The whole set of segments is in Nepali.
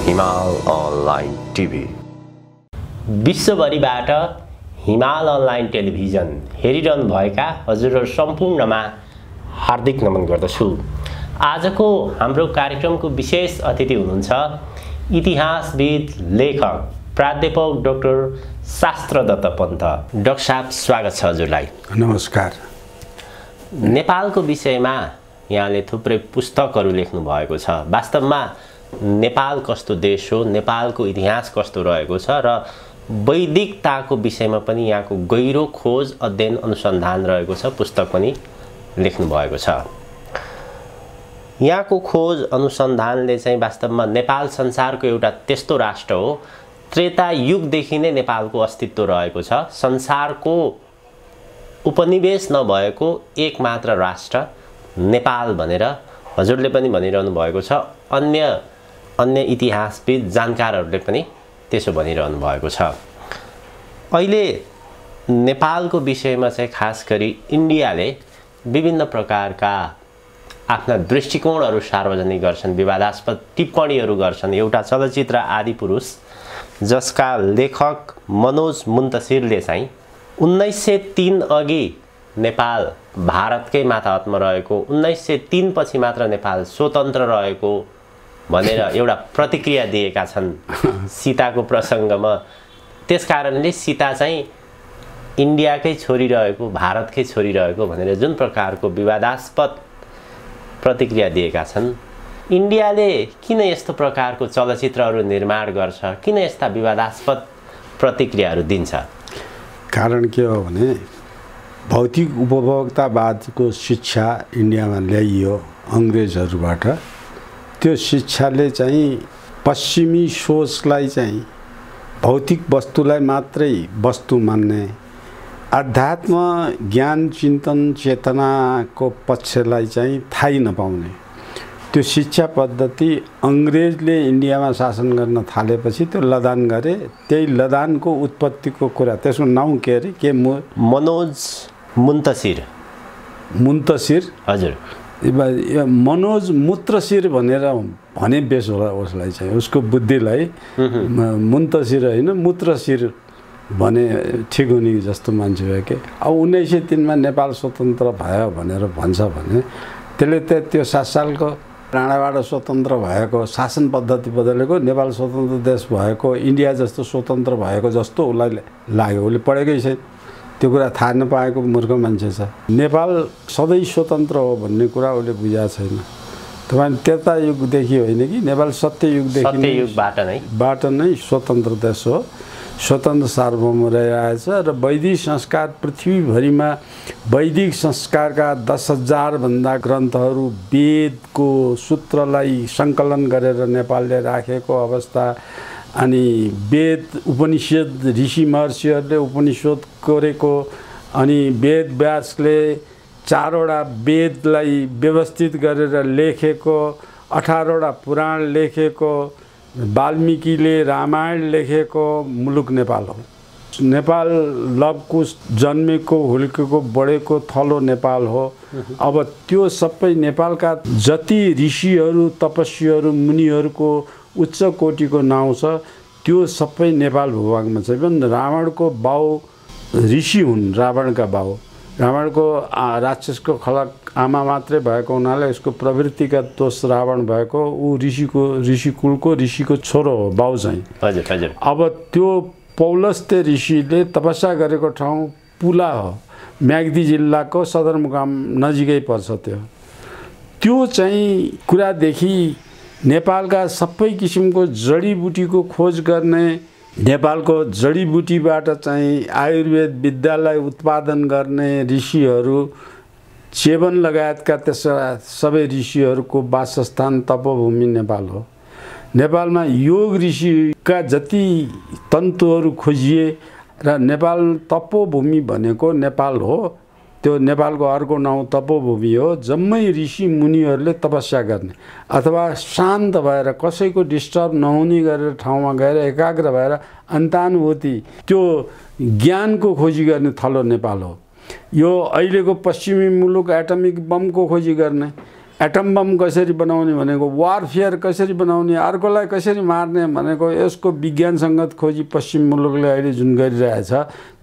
हिमाल अनलाइन टिभी। विश्वभरिबाट हिमाल अनलाइन टेलिभिजन हेरिरहनु भएका हजुरहरु सम्पूर्णमा हार्दिक नमन गर्दछु। आजको हाम्रो कार्यक्रमको विशेष अतिथि हुनुहुन्छ इतिहासविद, लेखक, प्राध्यापक डाक्टर शास्त्रदत्त पन्त। डाक्टर साहब, स्वागत छ हजुरलाई। नमस्कार। नेपालको विषयमा यहाँले थुप्रै पुस्तकहरू लेख्नु भएको छ। वास्तवमा नेपाल कस्तो देश हो, नेपालको इतिहास कस्तो रहेको छ र वैदिकताको विषयमा पनि यहाँको गहिरो खोज, अध्ययन, अनुसन्धान रहेको छ। पुस्तक पनि लेख्नु भएको छ। यहाँको खोज अनुसन्धानले चाहिँ वास्तवमा नेपाल संसारको एउटा त्यस्तो राष्ट्र हो, त्रेता युगदेखि नै नेपालको अस्तित्व रहेको छ। संसारको उपनिवेश नभएको एकमात्र राष्ट्र नेपाल भनेर हजुरले पनि भनिरहनु भएको छ। अन्य इतिहासविद, जानकारहरूले पनि त्यसो भनिरहनु भएको छ। अहिले नेपालको विषयमा चाहिँ खास गरी इन्डियाले विभिन्न प्रकारका आफ्ना दृष्टिकोणहरू सार्वजनिक गर्छन्, विवादास्पद टिप्पणीहरू गर्छन्। एउटा चलचित्र आदिपुरुष जसका लेखक मनोज मुन्तसिरले चाहिँ 1903 अघि नेपाल भारतकै मातहतमा रहेको, 1903 पछि मात्र नेपाल स्वतन्त्र रहेको भनेर एउटा प्रतिक्रिया दिएका छन् सीताको प्रसङ्गमा। त्यसकारणले सीता चाहिँ इन्डियाकै छोरी रहेको, भारतकै छोरी रहेको भनेर जुन प्रकारको विवादास्पद प्रतिक्रिया दिएका छन्। इन्डियाले किन यस्तो प्रकारको चलचित्रहरू निर्माण गर्छ, किन यस्ता विवादास्पद प्रतिक्रियाहरू दिन्छ? कारण के हो भने भौतिक उपभोक्तावादको शिक्षा इन्डियामा ल्याइयो अङ्ग्रेजहरूबाट। त्यो शिक्षाले चाहिँ पश्चिमी सोचलाई चाहिँ भौतिक वस्तुलाई मात्रै वस्तु मान्ने, अध्यात्म, ज्ञान, चिन्तन, चेतनाको पक्षलाई चाहिँ थाहै नपाउने त्यो शिक्षा पद्धति अङ्ग्रेजले इन्डियामा शासन गर्न थालेपछि त्यो लदान गरे। त्यही लदानको उत्पत्तिको कुरा, त्यसको नाउँ के अरे? के मनोज मुन्तसिर। मुन्तसिर, हजुर। मनोज मूत्रशिर भनेर भने बेस होला उसलाई चाहिँ, उसको बुद्धिलाई। मुन्तसिर होइन, मूत्रशिर भने ठिक हुने जस्तो मान्छे भयो कि। अब 1903 मा नेपाल स्वतन्त्र भयो भनेर भन्छ भने त्यसले त्यो 7 सालको राणाबाट स्वतन्त्र भएको, शासन पद्धति बदलेको, नेपाल स्वतन्त्र देश भएको, इन्डिया जस्तो स्वतन्त्र भएको जस्तो उसलाई लाग्यो। उसले पढेकै छैन, त्यो कुरा थाहा नपाएको मूर्ख मान्छे छ। नेपाल सधैँ स्वतन्त्र हो भन्ने कुरा उसले बुझाएको छैन। तपाईँ त्रेता युगदेखि होइन कि नेपाल सत्ययुगबाट नै स्वतन्त्र देश हो, स्वतन्त्र सार्वभौम रहिरहेछ। र वैदिक संस्कार पृथ्वीभरिमा वैदिक संस्कारका 10,000 भन्दा ग्रन्थहरू, वेदको सूत्रलाई सङ्कलन गरेर नेपालले राखेको अवस्था, अनि वेद उपनिषद ऋषि महर्षिहरूले उपनिषद कोरेको, अनि वेद व्यासले 4वटा वेदलाई व्यवस्थित गरेर लेखेको, 18वटा पुराण लेखेको, वाल्मीकिले रामायण लेखेको मुलुक नेपाल हो। नेपाल लवकुश जन्मेको, हुर्केको, बढेको थलो नेपाल हो। अब त्यो सबै नेपालका जति ऋषिहरू, तपस्वीहरू, मुनिहरूको उच्च कोटिको नाउँ छ, त्यो सबै नेपाल भूभागमा छ। इभन रावणको बाउ ऋषि हुन्, रावणका बाउ। रावणको राक्षसको खलक आमा मात्रै भएको हुनाले उसको प्रवृत्तिका दोष रावण भएको, ऊ ऋषिकुलको ऋषिको छोरो हो बाउ चाहिँ। हजुर हजुर। अब त्यो पौलस्त्य ऋषिले तपस्या गरेको ठाउँ पुला हो, म्याग्दी जिल्लाको सदरमुकाम नजिकै पर्छ। त्यो चाहिँ कुरादेखि नेपालका सबै किसिमको जडीबुटीको खोज गर्ने, नेपालको जडीबुटीबाट चाहिँ आयुर्वेद विद्यालाई उत्पादन गर्ने ऋषिहरू, चेवन लगायतका त्यसका सबै ऋषिहरूको वासस्थान तपोभूमि नेपाल हो। नेपालमा योग ऋषिका जति तन्तुहरू खोजिए र नेपाल तपोभूमि भनेको नेपाल हो। त्यो नेपालको अर्को नाउँ तपोभूमि हो। जम्मै ऋषि मुनिहरूले तपस्या गर्ने अथवा शान्त भएर कसैको डिस्टर्ब नहुने गरेर ठाउँमा गएर एकाग्र भएर अन्तानुभूति, त्यो ज्ञानको खोजी गर्ने थलो नेपाल हो। यो अहिलेको पश्चिमी मुलुक एटमिक बमको खोजी गर्ने, एटम बम कसरी बनाउने भनेको, वारफेयर कसरी बनाउने, अर्कोलाई कसरी मार्ने भनेको यसको विज्ञानसङ्गत खोजी पश्चिम मुलुकले अहिले जुन गरिरहेछ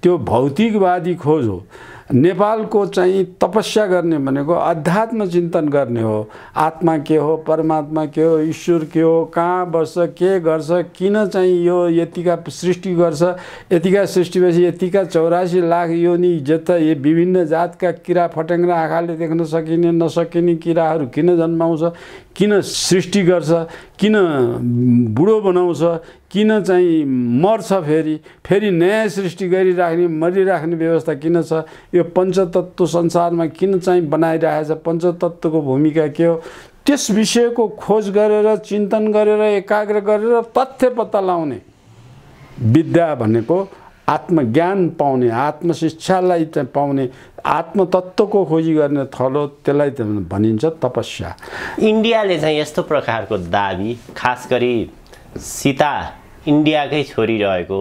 त्यो भौतिकवादी खोज हो। नेपालको चाहिँ तपस्या गर्ने भनेको अध्यात्म चिन्तन गर्ने हो। आत्मा के हो, परमात्मा के हो, ईश्वर के हो, कहाँ बस्छ, के गर्छ, किन चाहिँ यो यतिका सृष्टि गर्छ, यतिका सृष्टिपछि यतिका 84 लाख योनि जता यो विभिन्न जातका किरा फट्याङ्ग्रा आँखाले देख्न सकिने नसकिने किराहरू किन जन्माउँछ, किन सृष्टि गर्छ, किन बुढो बनाउँछ, किन चाहिँ मर्छ, फेरि नयाँ सृष्टि गरिराख्ने मरिराख्ने व्यवस्था किन छ, यो पञ्चतत्त्व संसारमा किन चाहिँ बनाइरहेछ, पञ्चतत्त्वको भूमिका के हो, त्यस विषयको खोज गरेर चिन्तन गरेर एकाग्र गरेर तथ्य पत्ता लगाउने विद्या भनेको आत्मज्ञान पाउने, आत्मशिक्षालाई चाहिँ पाउने, आत्मतत्त्वको खोजी गर्ने थलो, त्यसलाई भनिन्छ तपस्या। इन्डियाले चाहिँ यस्तो प्रकारको दाबी, खास गरी सीता इन्डियाकै छोरी रहेको,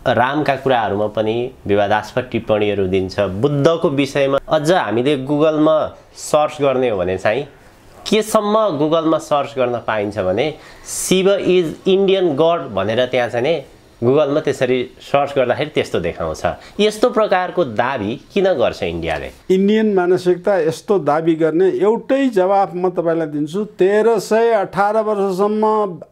रामका कुराहरूमा पनि विवादास्पद टिप्पणीहरू दिन्छ, बुद्धको विषयमा अझ हामीले गुगलमा सर्च गर्ने हो भने चाहिँ केसम्म गुगलमा सर्च गर्न पाइन्छ भने शिव इज इन्डियन गड भनेर त्यहाँ चाहिँ गुगलमा त्यसरी सर्च गर्दाखेरि त्यस्तो देखाउँछ। यस्तो प्रकारको दाबी किन गर्छ इन्डियाले? इन्डियन मानसिकता यस्तो दाबी गर्ने एउटै जवाफ म तपाईँलाई दिन्छु। 1318 वर्षसम्म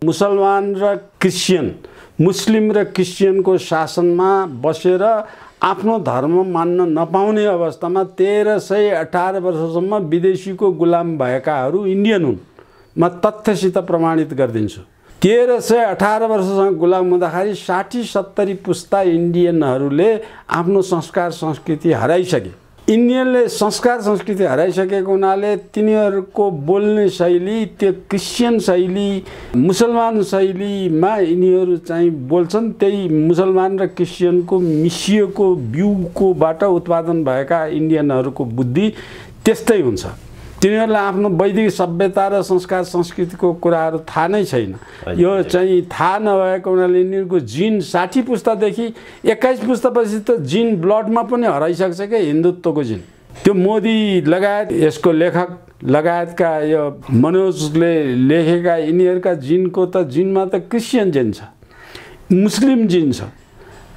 मुसलमान र क्रिस्चियन, मुस्लिम र क्रिस्चियनको शासनमा बसेर आफ्नो धर्म मान्न नपाउने अवस्थामा 1318 वर्षसम्म विदेशीको गुलाम भएकाहरू इन्डियन हुन्। म तथ्यसित प्रमाणित गरिदिन्छु। 1318 वर्षसँग गुलाम हुँदाखेरि 60-70 पुस्ता इन्डियनहरूले आफ्नो संस्कार संस्कृति हराइसके। इन्डियनले संस्कार संस्कृति हराइसकेको हुनाले तिनीहरूको बोल्ने शैली त्यो क्रिस्चियन शैली, मुसलमान शैलीमा यिनीहरू चाहिँ बोल्छन्। त्यही मुसलमान र क्रिस्चियनको मिसिएको बिउकोबाट उत्पादन भएका इन्डियनहरूको बुद्धि त्यस्तै हुन्छ। तिनीहरूलाई आफ्नो वैदिक सभ्यता र संस्कार संस्कृतिको कुराहरू थाहा नै छैन। यो चाहिँ थाहा नभएको हुनाले यिनीहरूको जिन 60 पुस्तादेखि 21 पुस्तापछि त जिन ब्लडमा पनि हराइसक्छ क्या, हिन्दुत्वको जिन। त्यो मोदी लगायत यसको लेखक लगायतका यो मनोजले लेखेका यिनीहरूका जिनको त जिनमा त क्रिस्चियन जिन छ, मुस्लिम जिन छ।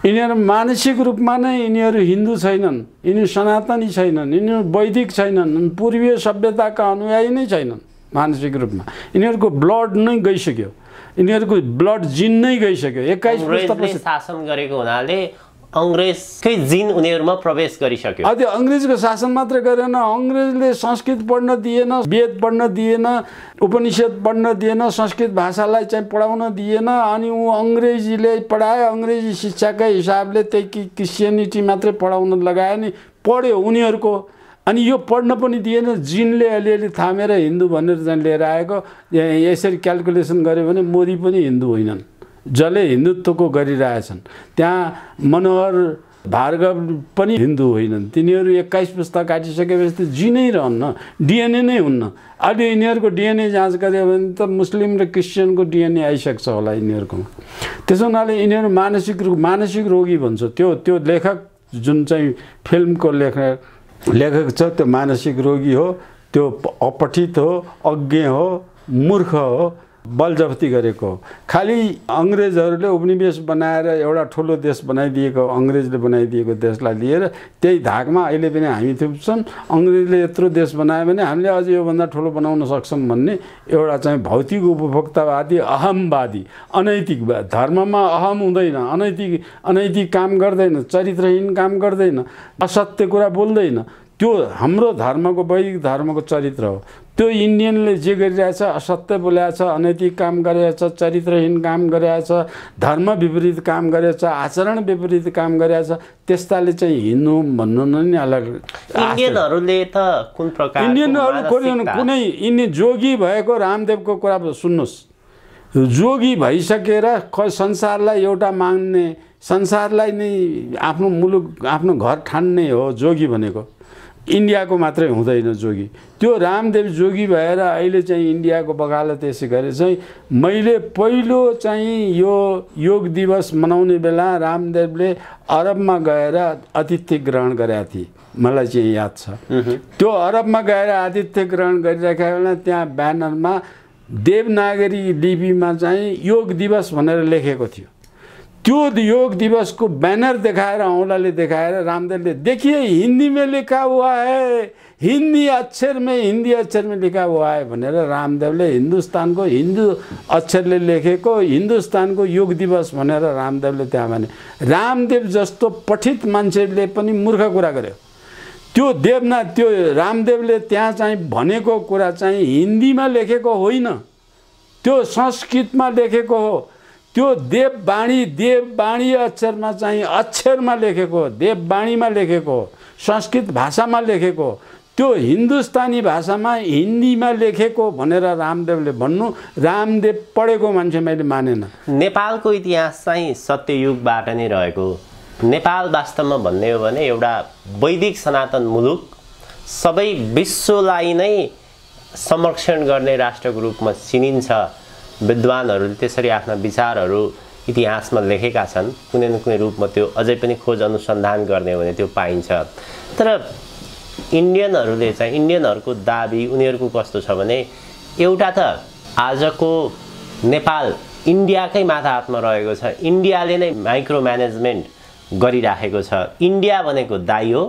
यिनीहरू मानसिक रूपमा नै यिनीहरू हिन्दू छैनन्, यिनीहरू सनातनी छैनन्, यिनीहरू वैदिक छैनन्, पूर्वीय सभ्यताका अनुयायी नै छैनन्। मानसिक रूपमा यिनीहरूको ब्लड नै गइसक्यो, यिनीहरूको ब्लड जिन नै गइसक्यो। 21 पुस्तापछि शासन गरेको हुनाले अङ्ग्रेजकै जिन उनीहरूमा प्रवेश गरिसक्यो। त्यो अङ्ग्रेजको शासन मात्र गरेन, अङ्ग्रेजले संस्कृत पढ्न दिएन, वेद पढ्न दिएन, उपनिषद पढ्न दिएन, संस्कृत भाषालाई चाहिँ पढाउन दिएन। अनि ऊ अङ्ग्रेजीले पढायो, अङ्ग्रेजी शिक्षाकै हिसाबले त्यही क्रिस्चियनिटी मात्रै पढाउन लगायो नि, पढ्यो उनीहरूको। अनि यो पढ्न पनि दिएन, जिनले अलिअलि थामेर हिन्दू भनेर चाहिँ लिएर आएको। यसरी क्यालकुलेसन गऱ्यो भने मोदी पनि हिन्दू होइनन्, जसले हिन्दुत्वको गरिरहेछन्। त्यहाँ मनोहर भार्गव पनि हिन्दू होइनन्। तिनीहरू 21 पुस्ता काटिसकेपछि त जिनै रहन्न, डिएनए नै हुन्न। अहिले यिनीहरूको डिएनए जाँच गऱ्यो भने त मुस्लिम र क्रिस्चियनको डिएनए आइसक्छ होला यिनीहरूकोमा। त्यसो हुनाले यिनीहरू मानसिक रोगी भन्छ। त्यो लेखक जुन चाहिँ फिल्मको लेखक छ त्यो मानसिक रोगी हो, त्यो अपठित हो, अज्ञ हो, मूर्ख हो, बलजफ्ती गरेको। खालि अङ्ग्रेजहरूले उपनिवेश बनाएर एउटा ठुलो देश बनाइदिएको, अङ्ग्रेजले बनाइदिएको देशलाई लिएर त्यही धाकमा अहिले पनि हामी थुप्छन्। अङ्ग्रेजले यत्रो देश बनायो भने हामीले अझ योभन्दा ठुलो बनाउन सक्छौँ भन्ने एउटा चाहिँ भौतिक उपभोक्तावादी, अहमवादी, अनैतिक। धर्ममा अहम हुँदैन, अनैतिक काम गर्दैन, चरित्रहीन काम गर्दैन, असत्य कुरा बोल्दैन। त्यो हाम्रो धर्मको, वैदिक धर्मको चरित्र हो। त्यो इन्डियनले जे गरिरहेछ, असत्य बोलेछ, अनैतिक काम गरेछ, चरित्रहीन काम गरेछ, धर्म विपरीत काम गरेछ, आचरण विपरीत काम गरेछ, त्यस्ताले चाहिँ हिन्दू भन्नु नै अलग। इन्डियनहरूले त कुन प्रकार इन्डियनहरू कुनै यिनी जोगी भएको रामदेवको कुरा सुन्नुहोस्। जोगी भइसकेर संसारलाई एउटा मान्ने, संसारलाई नै आफ्नो मुलुक, आफ्नो घर ठान्ने हो जोगी भनेको। इन्डियाको मात्रै हुँदैन जोगी। त्यो रामदेव जोगी भएर अहिले चाहिँ इन्डियाको वकालत यसै गरे चाहिँ मैले पहिलो चाहिँ यो योग दिवस मनाउने बेला रामदेवले अरबमा गएर अतिथि ग्रहण गरेका थिए। मलाई चाहिँ याद छ। त्यो अरबमा गएर आतिथ्य ग्रहण गरिरहेका बेला त्यहाँ ब्यानरमा देवनागरी लिपिमा चाहिँ योग दिवस भनेर लेखेको थियो। त्यो योग दिवस को बैनर दिखाएर औंलाले दिखाएर रामदेवले देखिए हिंदी में लिखा हुआ है, हिंदी अक्षर में लिखा हुआ है भनेर रामदेवले हिन्दुस्तानको हिन्दू अक्षरले लेखेको हिन्दुस्तानको योग दिवस भनेर रामदेवले त्यहाँ भने। रामदेव जस्तो पठित मान्छेले पनि मूर्ख कुरा गर्यो। त्यो रामदेवले त्यहाँ चाहिँ भनेको कुरा चाहिँ हिन्दीमा लेखेको होइन, त्यो संस्कृतमा लेखेको हो। त्यो देववाणी अक्षरमा चाहिँ अक्षरमा लेखेको, देववाणीमा लेखेको, संस्कृत भाषामा लेखेको, त्यो हिन्दुस्तानी भाषामा हिन्दीमा लेखेको भनेर रामदेवले भन्नु। रामदेव पढेको मान्छे मैले मानेन। नेपालको इतिहास चाहिँ सत्ययुगबाट नै रहेको। नेपाल वास्तवमा भन्ने हो भने एउटा वैदिक सनातन मुलुक, सबै विश्वलाई नै संरक्षण गर्ने राष्ट्रको रूपमा चिनिन्छ। विद्वानहरूले त्यसरी आफ्ना विचारहरू इतिहासमा लेखेका छन्। कुनै न कुनै रूपमा त्यो अझै पनि खोज अनुसन्धान गर्ने हो भने त्यो पाइन्छ। तर इन्डियनहरूको दाबी उनीहरूको कस्तो छ भने एउटा त आजको नेपाल इन्डियाकै माथा हातमा रहेको छ। इन्डियाले नै माइक्रो म्यानेजमेन्ट गरिराखेको छ। इन्डिया भनेको दाइ हो,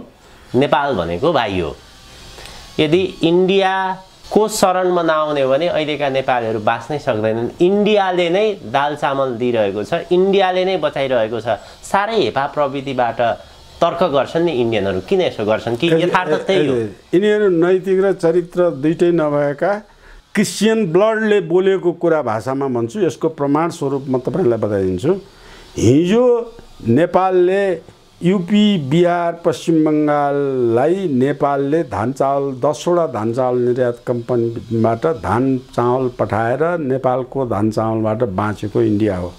नेपाल भनेको भाइ हो। यदि इन्डिया को शरणमा नआउने हो भने अहिलेका नेपालीहरू बाँच्नै सक्दैनन्। इन्डियाले नै दाल चामल दिइरहेको छ, इन्डियाले नै बचाइरहेको छ। साह्रै हेपा प्रवृत्तिबाट तर्क गर्छन् नि इन्डियनहरू। किन यसो गर्छन् कि यथार्थ त्यही हो। यिनीहरू नैतिक र चरित्र दुईटै नभएका क्रिस्चियन ब्लडले बोलेको कुरा भाषामा भन्छु। यसको प्रमाण स्वरूप म तपाईलाई बताइदिन्छु। हिजो नेपालले यूपी, बिहार, पश्चिम बङ्गाललाई नेपालले धान चावल 10वटा धान चावल निर्यात कम्पनीबाट धान चावल पठाएर नेपालको धान चावलबाट बाँचेको इन्डिया हो।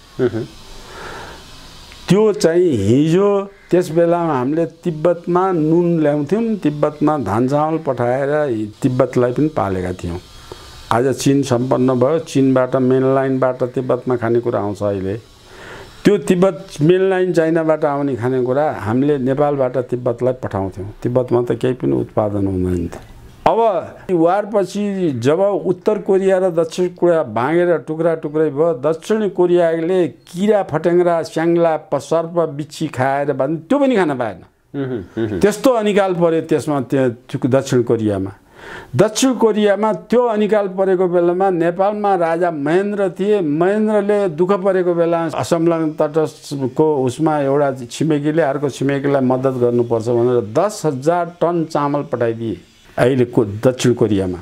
त्यो चाहिँ हिजो त्यस बेलामा हामीले तिब्बतमा नुन ल्याउँथ्यौँ, तिब्बतमा धान चावल पठाएर तिब्बतलाई पनि पालेका थियौँ। आज चीन सम्पन्न भयो, चीनबाट मेन लाइनबाट तिब्बतमा खानेकुरा आउँछ। अहिले त्यो तिब्बत मेन लाइन चाइनाबाट आउने खानेकुरा हामीले नेपालबाट तिब्बतलाई पठाउँथ्यौँ। तिब्बतमा त केही पनि उत्पादन हुँदैन थियो। अब वारपछि जब उत्तर कोरिया र दक्षिण कोरिया भाँगेर टुक्रा टुक्रै भयो, दक्षिण कोरियाले किरा फटेङ्ग्रा स्याङ्ला सर्प बिच्छी खाएर भने त्यो पनि खान पाएन। त्यस्तो अनिकाल पर्यो त्यसमा। दक्षिण कोरियामा त्यो अनिकाल परेको बेलामा नेपालमा राजा महेन्द्र थिए। महेन्द्रले दुःख परेको बेला असमलग्न तटस्थको उसमा एउटा छिमेकीले अर्को छिमेकीलाई मद्दत गर्नुपर्छ भनेर 10,000 टन चामल पठाइदिए अहिलेको दक्षिण कोरियामा।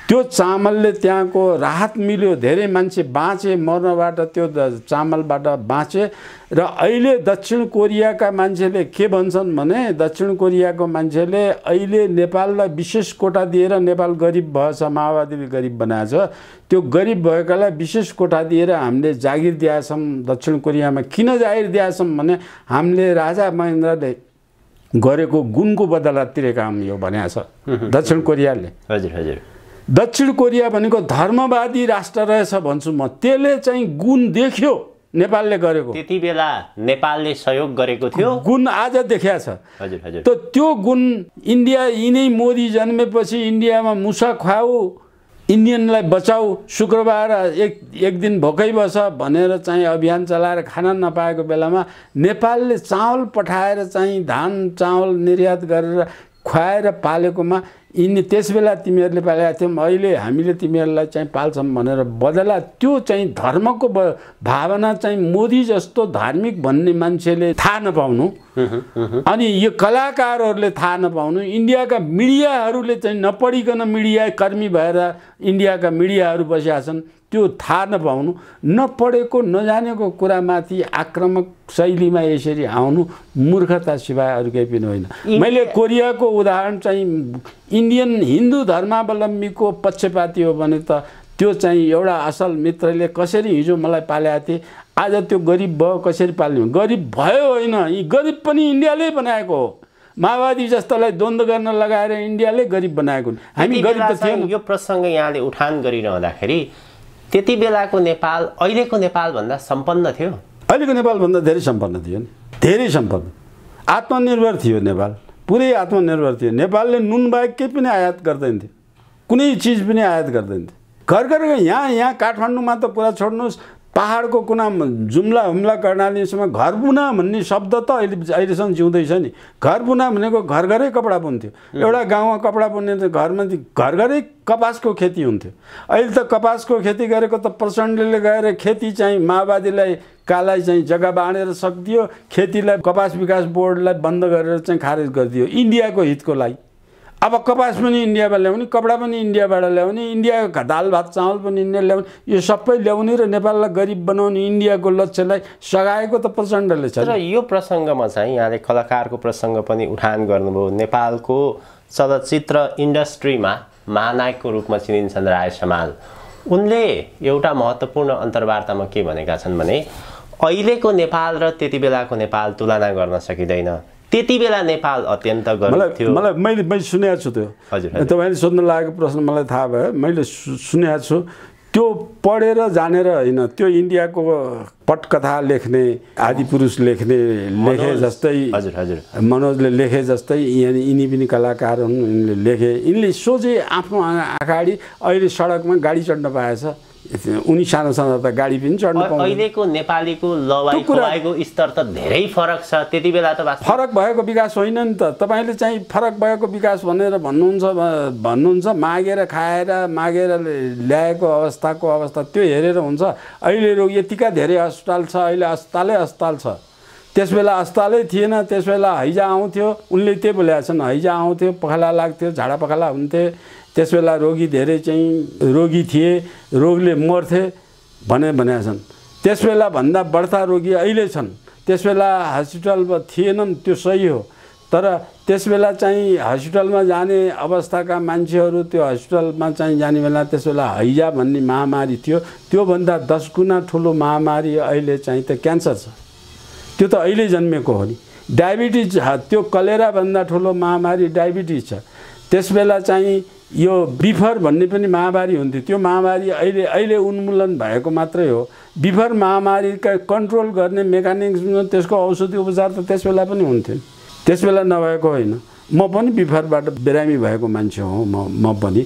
त्यो चामलले त्यहाँको राहत मिल्यो, धेरै मान्छे बाँचे, मर्नबाट त्यो चामलबाट बाँचे। र अहिले दक्षिण कोरियाका मान्छेले के भन्छन् भने दक्षिण कोरियाको मान्छेले अहिले नेपाललाई विशेष कोटा दिएर नेपाल गरिब भएछ, माओवादीले गरिब बनाएछ, त्यो गरिब भएकालाई विशेष कोटा दिएर हामीले जागिर दिएछौँ। दक्षिण कोरियामा किन जागिर दिएछौँ भने हामीले राजा महेन्द्रले गरेको गुणको बदला तिरेका हम यो भनेको छ दक्षिण कोरियाले। हजुर हजुर। दक्षिण कोरिया भनेको धर्मवादी राष्ट्र रहेछ भन्छु म। त्यसले चाहिँ गुण देख्यो नेपालले गरेको। त्यति बेला नेपालले सहयोग गरेको थियो, गुण आज देखिया छ। हजुर हजुर। त्यो गुण इन्डिया यिनै मोदी जन्मेपछि इन्डियामा मुसा खुवाऊ, इन्डियनलाई बचाऊ, शुक्रबार एक दिन भोकै बस भनेर चाहिँ अभियान चलाएर खान नपाएको बेलामा नेपालले चावल पठाएर चाहिँ धान चावल निर्यात गरेर खुवाएर पालेकोमा यिनी त्यसबेला तिमीहरूले पालेका थियौ, अहिले हामीले तिमीहरूलाई चाहिँ पाल्छौँ भनेर बदला। त्यो चाहिँ धर्मको भावना चाहिँ मोदी जस्तो धार्मिक भन्ने मान्छेले थाहा नपाउनु, अनि यो कलाकारहरूले थाहा नपाउनु, इन्डियाका मिडियाहरूले चाहिँ नपढिकन मिडिया कर्मी भएर इन्डियाका मिडियाहरू बसेका छन्, त्यो थाहा नपाउनु, नपढेको नजानेको कुरामाथि आक्रामक शैलीमा यसरी आउनु मूर्खता सिवाय अरू केही पनि होइन। मैले कोरियाको उदाहरण चाहिँ इन्डियन हिन्दू धर्मावलम्बीको पक्षपाती हो भने त त्यो चाहिँ एउटा असल मित्रले कसरी हिजो मलाई पालेका थिए, आज त्यो गरिब भयो कसरी पाल्ने? गरिब भयो होइन, यी गरिब पनि इन्डियाले बनाएको हो। माओवादी जस्तालाई द्वन्द्व गर्न लगाएर इन्डियाले गरिब बनाएको। हामी गरिब त थियौँ। यो प्रसङ्ग यहाँले उठान गरिरहँदाखेरि त्यति बेलाको नेपाल अहिलेको नेपालभन्दा सम्पन्न थियो? अहिलेको नेपालभन्दा धेरै सम्पन्न थियो नि, धेरै सम्पन्न, आत्मनिर्भर थियो नेपाल, पुरै आत्मनिर्भर थियो। नेपालले नुन बाहेक केही पनि आयात गर्दैन थियो, कुनै चिज पनि आयात गर्दैन थियो। घर यहाँ काठमाडौँमा त कुरा छोड्नुहोस्, पहाडको कुनामा जुम्ला हुम्ला कर्णालीसम्म घर बुना भन्ने शब्द त अहिलेसम्म जिउँदैछ नि। घर बुना भनेको घर घरै कपडा बुन्थ्यो। एउटा गाउँमा कपडा बुन्ने त घरमा घर घरै कपासको खेती हुन्थ्यो। अहिले त कपासको खेती गरेको त प्रचण्डले गएर खेती चाहिँ माओवादीलाई कालाई चाहिँ जग्गा बाँडेर सक्दियो, खेतीलाई कपास विकास बोर्डलाई बन्द गरेर चाहिँ खारेज गरिदियो इन्डियाको हितको लागि। अब कपास पनि इन्डियाबाट ल्याउने, कपडा पनि इन्डियाबाट ल्याउने, इन्डियाको दाल भात चामल पनि इन्डिया ल्याउने, यो सबै ल्याउने र नेपाललाई गरिब बनाउने इन्डियाको लक्ष्यलाई सघाएको त प्रचण्डले छ। तर यो प्रसङ्गमा चाहिँ यहाँले कलाकारको प्रसङ्ग पनि उठान गर्नुभयो। नेपालको चलचित्र इन्डस्ट्रीमा महानायकको रूपमा चिनिन्छन् राय समाल। उनले एउटा महत्त्वपूर्ण अन्तर्वार्तामा के भनेका छन् भने अहिलेको नेपाल र त्यति बेलाको नेपाल तुलना गर्न सकिँदैन। त्यति बेला नेपाल अत्यन्त गरिब थियो। मैले सुनेको छु त्यो। हजुर, तपाईँले सोध्न लागेको प्रश्न मलाई थाहा भयो। मैले सुनेको छु त्यो पढेर जानेर होइन, त्यो इन्डियाको पटकथा लेख्ने आदिपुरुष लेखे जस्तै, हजुर हजुर, मनोजले लेखे जस्तै यिनी पनि कलाकार हुन्। यिनले लेखे, यिनले सोझै आफ्नो अगाडि अहिले सडकमा गाडी चढ्न पाएछ। उनी सानो त गाडी पनि चढ्न पाउँदैन। अहिलेको नेपालीको लवाई खुवाईको स्तर त धेरै फरक छ। त्यति बेला त फरक भएको विकास होइन नि त। तपाईँले चाहिँ फरक भएको विकास भनेर भन्नुहुन्छ मागेर खाएर मागेर ल्याएको अवस्था त्यो हेरेर हुन्छ। अहिले यतिका धेरै अस्पताल छ, अहिले अस्पतालै छ। त्यसबेला अस्पतालै थिएन, त्यसबेला हैजा आउँथ्यो। उनले त्यही बोलेका छन्, हैजा आउँथ्यो, पखाला लाग्थ्यो, झाडा पखाला हुन्थे। त्यसबेला रोगी धेरै चाहिँ रोगी थिए, रोगले मर्थे भनेका छन्। त्यसबेला भन्दा बढ्ता रोगी अहिले छन्। त्यसबेला हस्पिटल थिएनन्, त्यो सही हो। तर त्यसबेला चाहिँ हस्पिटलमा जाने अवस्थाका मान्छेहरू त्यो हस्पिटलमा चाहिँ जाने बेला त्यसबेला हैजा भन्ने महामारी थियो। त्योभन्दा 10 गुणा ठुलो महामारी अहिले चाहिँ त क्यान्सर छ। त्यो त अहिले जन्मेको हो नि। डायबिटिज, त्यो कलेराभन्दा ठुलो महामारी डायबिटिज छ। त्यसबेला चाहिँ यो बिफर भन्ने पनि महामारी हुन्थ्यो। त्यो महामारी अहिले उन्मूलन भएको मात्रै हो। बिफर महामारीका कन्ट्रोल गर्ने मेकानिजम, त्यसको औषधि उपचार त त्यसबेला पनि हुन्थ्यो। त्यसबेला नभएको होइन। म पनि बिफरबाट बिरामी भएको मान्छे हो म पनि।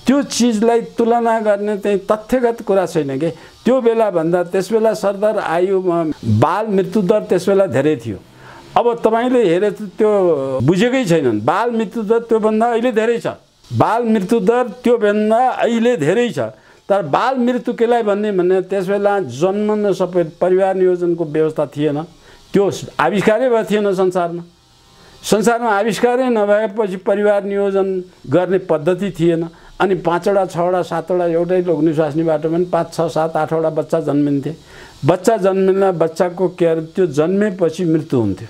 त्यो चिजलाई तुलना गर्ने चाहिँ तथ्यगत कुरा छैन कि। त्यो बेलाभन्दा त्यसबेला सरदर आयुमा बाल मृत्युदर त्यसबेला धेरै थियो। अब तपाईँले हेरे त्यो बुझेकै छैनन्। बाल मृत्युदर त्योभन्दा अहिले धेरै छ। बाल मृत्युदर त्योभन्दा अहिले धेरै छ। तर बाल मृत्यु केलाई भन्ने त्यसबेला जन्म न सबै परिवार नियोजनको व्यवस्था थिएन। त्यो आविष्कारै भएको थिएन संसारमा आविष्कारै नभएपछि परिवार नियोजन गर्ने पद्धति थिएन। अनि 5वटा 6वटा 7वटा एउटै लोग्ने स्वास्नीबाट पनि 5 6 7 8वटा बच्चा जन्मिन्थे। बच्चा जन्मिँदा बच्चाको केयर, त्यो जन्मेपछि मृत्यु हुन्थ्यो।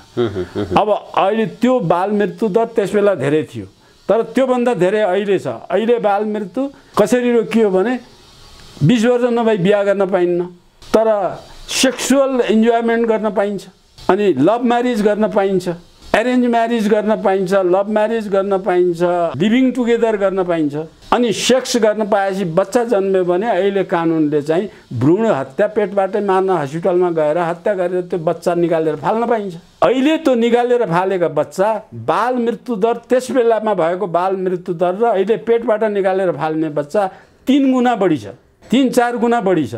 अब अहिले त्यो बाल मृत्यु दर त्यसबेला धेरै थियो। तर त्योभन्दा धेरै अहिले छ। अहिले बाल मृत्यु कसरी रोकियो भने 20 वर्ष नभई बिहा गर्न पाइन्न, तर सेक्सुअल इन्जोयमेन्ट गर्न पाइन्छ। अनि लभ म्यारिज गर्न पाइन्छ, एरेन्ज म्यारिज गर्न पाइन्छ, लभ म्यारिज गर्न पाइन्छ, लिभिङ टुगेदर गर्न पाइन्छ। अनि सेक्स गर्न पाएपछि बच्चा जन्म्यो भने अहिले कानुनले चाहिँ भ्रूण हत्या, पेटबाटै मार्न हस्पिटलमा गएर हत्या गरेर त्यो बच्चा निकालेर फाल्न पाइन्छ। अहिले त्यो निकालेर फालेका बच्चा बाल मृत्यु दर त्यसबेलामा भएको बाल मृत्यु दर र अहिले पेटबाट निकालेर फाल्ने बच्चा 3 गुणा बढी छ, 3-4 गुणा बढी छ।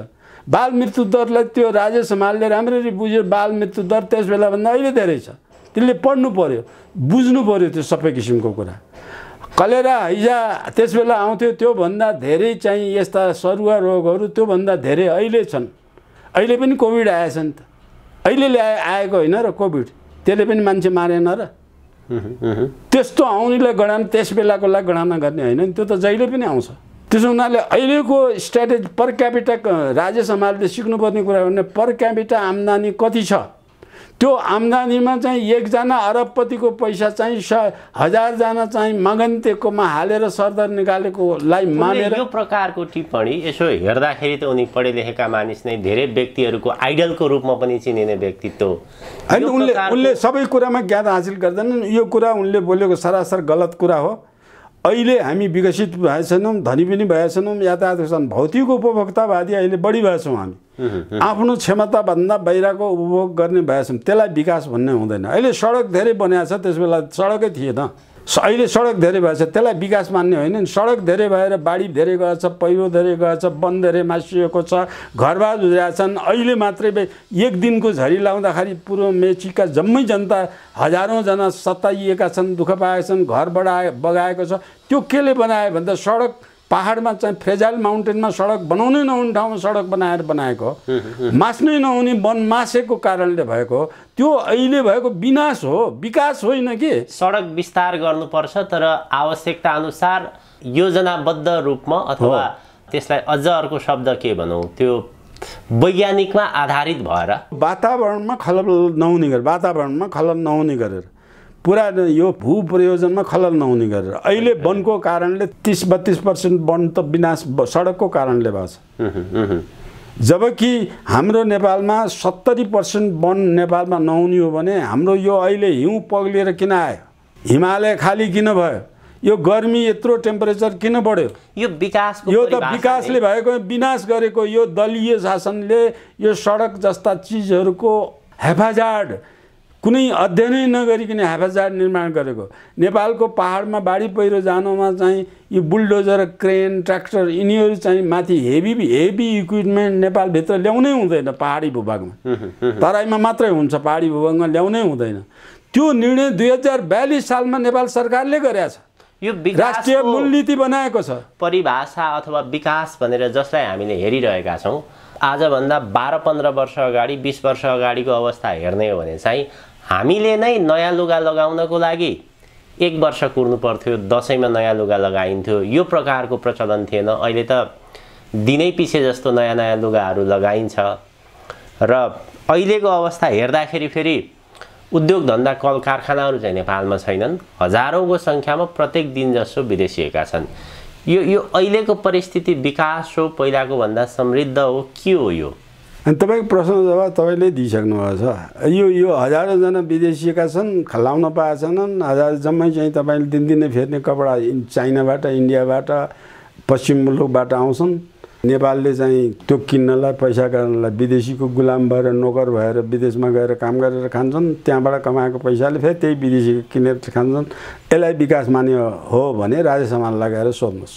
बाल मृत्यु दरलाई त्यो राजेश हमालले राम्ररी बुझ्यो। बाल मृत्यु दर त्यसबेलाभन्दा अहिले धेरै छ। त्यसले पढ्नु पर्यो, बुझ्नु पर्यो त्यो सबै किसिमको कुरा। कलेरा हैजा त्यसबेला आउँथ्यो, त्योभन्दा धेरै चाहिँ यस्ता सरुवा रोगहरू त्योभन्दा धेरै अहिले छन्। अहिले पनि कोभिड आएछ नि त। अहिले आएको होइन र कोभिड, त्यसले पनि मान्छे मारेन र। त्यस्तो आउनेलाई गणना त्यसबेलाकोलाई गणना गर्ने होइन नि, त्यो त जहिले पनि आउँछ। त्यसो हुनाले अहिलेको स्ट्राटेजी पर क्यापिटा राजेश हमालले सिक्नुपर्ने कुरा भने पर क्यापिटा आम्दानी कति छ, त्यो आम्दानीमा चाहिँ 1 जना अरबपतिको पैसा चाहिँ 1000 जना चाहिँ मगन्तेकोमा हालेर सरदर निकालेकोलाई मानेर यो प्रकारको टिप्पणी यसो हेर्दाखेरि त उनी पढे लेखेका मानिस नै धेरै व्यक्तिहरूको आइडलको रूपमा पनि चिनिने व्यक्तित्व हैन। उनले सबै कुरामा ज्ञान हासिल गर्दैनन्। यो कुरा उनले बोलेको सरासर गलत कुरा हो। अहिले हामी विकसित भएछौँ, धनी पनि भएछौँ, यातायात छन्, भौतिक उपभोक्तावादी अहिले बढी भएछौँ हामी। आफ्नो क्षमताभन्दा बाहिरको उपभोग गर्ने भएछौँ, त्यसलाई विकास भन्ने हुँदैन। अहिले सडक धेरै बनाएको छ, त्यस बेला सडकै थिएन। अहिले सडक धेरै भएछ, त्यसलाई विकास मान्ने होइन। सडक धेरै भएर बाढी धेरै गएछ, पहिरो धेरै गएछ, वन धेरै मासिएको छ, घरबार उज्याएछन्। अहिले मात्रै एक दिनको झरी लाउँदाखेरि पूर्व मेचीका जम्मै जनता हजारौँ जना सताइएका छन्, दुःख पाएका छन्, घर बगाएको छ। त्यो केले बनायो भन्दा सडक पहाडमा चाहिँ फ्रेजाइल माउन्टेनमा सडक बनाउनै नहुने ठाउँमा सडक बनाएको, मास्नै नहुने वन मासेको कारणले भएको। त्यो अहिले भएको विनाश हो, विकास होइन कि। सडक विस्तार गर्नुपर्छ, तर आवश्यकता अनुसार योजनाबद्ध रूपमा, अथवा त्यसलाई अझ अर्को शब्द के भनौँ, त्यो वैज्ञानिकमा आधारित भएर वातावरणमा खलल नहुने गरेर पुरा यो भू प्रयोजनमा खलल नहुने गरेर अहिले वनको कारणले 30-32% वन त विनाश सडकको कारणले भएको छ। जबकि हाम्रो नेपालमा 70% वन नेपालमा नहुने हो भने हाम्रो यो अहिले हिउँ पग्लिएर किन आयो, हिमालय खाली किन भयो, यो गर्मी यत्रो टेम्परेचर किन बढ्यो? यो विकासको, यो त विकासले भएको, विनाश गरेको यो दलीय शासनले यो सडक जस्ता चिजहरूको हेफाजत कुनै अध्ययनै नगरिकन हेफाजत निर्माण गरेको। नेपालको पहाडमा बाढी पहिरो जानुमा चाहिँ यो बुलडोजर, क्रेन, ट्र्याक्टर यिनीहरू चाहिँ माथि हेभी इक्विपमेन्ट नेपालभित्र ल्याउनै हुँदैन। पहाडी भूभागमा तराईमा मात्रै हुन्छ, पहाडी भूभागमा ल्याउनै हुँदैन। त्यो निर्णय 2042 सालमा नेपाल सरकारले गरेको छ। यो राष्ट्रिय मूल नीति बनाएको छ। परिभाषा अथवा विकास भनेर जसलाई हामीले हेरिरहेका छौँ, आजभन्दा 12-15 वर्ष अगाडि, 20 वर्ष अगाडिको अवस्था हेर्ने हो भने चाहिँ हामीले नै नयाँ लुगा लगाउनको लागि 1 वर्ष कुर्नु पर्थ्यो, दसैँमा नयाँ लुगा लगाइन्थ्यो। यो प्रकारको प्रचलन थिएन। अहिले त दिनै पछि जस्तो नयाँ नयाँ लुगाहरू लगाइन्छ। र अहिलेको अवस्था हेर्दाखेरि फेरि उद्योग धन्दा कल कारखानाहरू चाहिँ नेपालमा छैनन्। हजारौँको सङ्ख्यामा प्रत्येक दिन जसो विदेशिएका छन्। यो अहिलेको परिस्थिति विकास हो, पहिलाको भन्दा समृद्ध हो, के हो यो? अनि तपाईँको प्रश्न जवाब तपाईँले दिइसक्नु भएको छ। यो हजारौँजना विदेशिएका छन्, लाउन पाएका छैनन्। हजार जम्मै चाहिँ तपाईँले दिनदिनै फेर्ने कपडा चाइनाबाट, इन्डियाबाट, पश्चिम मुलुकबाट आउँछन्। नेपालले चाहिँ त्यो किन्नलाई, पैसा गर्नलाई विदेशीको गुलाम भएर, नोकर भएर विदेशमा गएर काम गरेर खान्छन्। त्यहाँबाट कमाएको पैसाले फेरि त्यही विदेशी किनेर खान्छन्। यसलाई विकास मान्य हो भने राजेश हमाललाई गएर सोध्नुहोस्।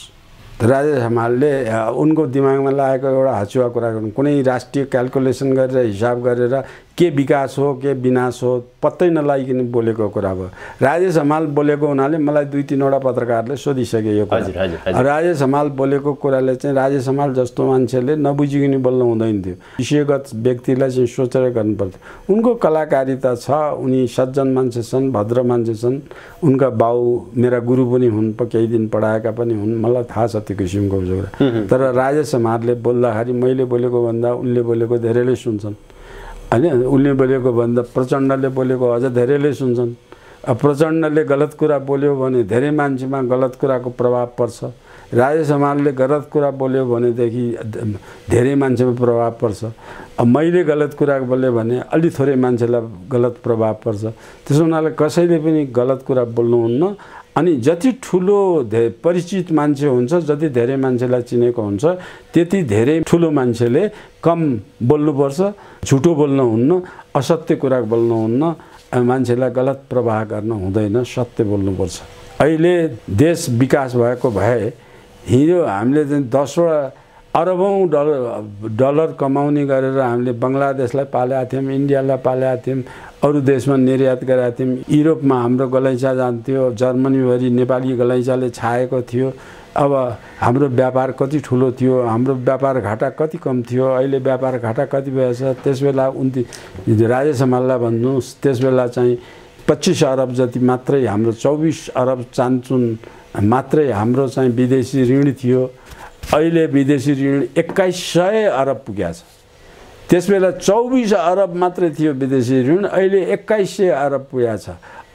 राजेश हमालले उनको दिमागमा लागेको एउटा हचुवा कुरा गर्नु, कुनै राष्ट्रिय क्यालकुलेसन गरेर हिसाब गरेर के विकास हो के विनाश हो पत्तै नलाइकन बोलेको कुरा भयो। राजेश हमाल बोलेको हुनाले मलाई 2-3वटा पत्रकारले सोधिसके यो कुरा। राजेश हमाल बोलेको कुराले चाहिँ राजेश हमाल जस्तो मान्छेले नबुझिकन बोल्न हुँदैन थियो। विषयगत व्यक्तिलाई चाहिँ सोचेर गर्नुपर्थ्यो। उनको कलाकारिता छ, उनी सज्जन मान्छे छन्, भद्र मान्छे छन्। उनका बाउ मेरा गुरु पनि हुन्, केही दिन पढाएका पनि हुन्, मलाई थाहा छ त्यो किसिमको कुरा। तर राजेश हमालले बोल्दाखेरि मैले बोलेको भन्दा उनले बोलेको धेरैले सुन्छन् हैन। उनले बोलेको भन्दा प्रचण्डले बोलेको अझ धेरैले सुन्छन्। प्रचण्डले गलत कुरा बोल्यो भने धेरै मान्छेमा गलत कुराको प्रभाव पर्छ। राजेश हमालले गलत कुरा बोल्यो भनेदेखि धेरै मान्छेमा प्रभाव पर्छ। मैले गलत कुरा बोल्यो भने अलि थोरै मान्छेलाई गलत प्रभाव पर्छ। त्यसो हुनाले कसैले पनि गलत कुरा बोल्नुहुन्न। अनि जति ठुलो परिचित मान्छे हुन्छ, जति धेरै मान्छेलाई चिनेको हुन्छ, त्यति धेरै ठुलो मान्छेले कम बोल्नुपर्छ। झुटो बोल्नु हुन्न, असत्य कुरा बोल्नु हुन्न, मान्छेलाई गलत प्रभाव गर्न हुँदैन, सत्य बोल्नुपर्छ। अहिले देश विकास भएको भए हिजो हामीले चाहिँ 10 अरबौँ डलर कमाउने गरेर हामीले बङ्गलादेशलाई पालेका थियौँ, इन्डियालाई पालेका थियौँ, अरू देशमा निर्यात गरेका थियौँ। युरोपमा हाम्रो गलैँचा जान्थ्यो, जर्मनीभरि नेपाली गलैँचाले छाएको थियो। अब हाम्रो व्यापार कति ठुलो थियो, हाम्रो व्यापार घाटा कति कम थियो, अहिले व्यापार घाटा कति भएछ। त्यसबेला राजेश हमाललाई भन्नुहोस्, त्यसबेला चाहिँ 25 अरब जति मात्रै हाम्रो 24 अरब चान्चुन मात्रै हाम्रो चाहिँ विदेशी ऋण थियो। अहिले विदेशी ऋण 2100 अरब पुगेको छ। त्यसबेला 24 अरब मात्रै थियो विदेशी ऋण, अहिले 2100 अरब पुगेको छ।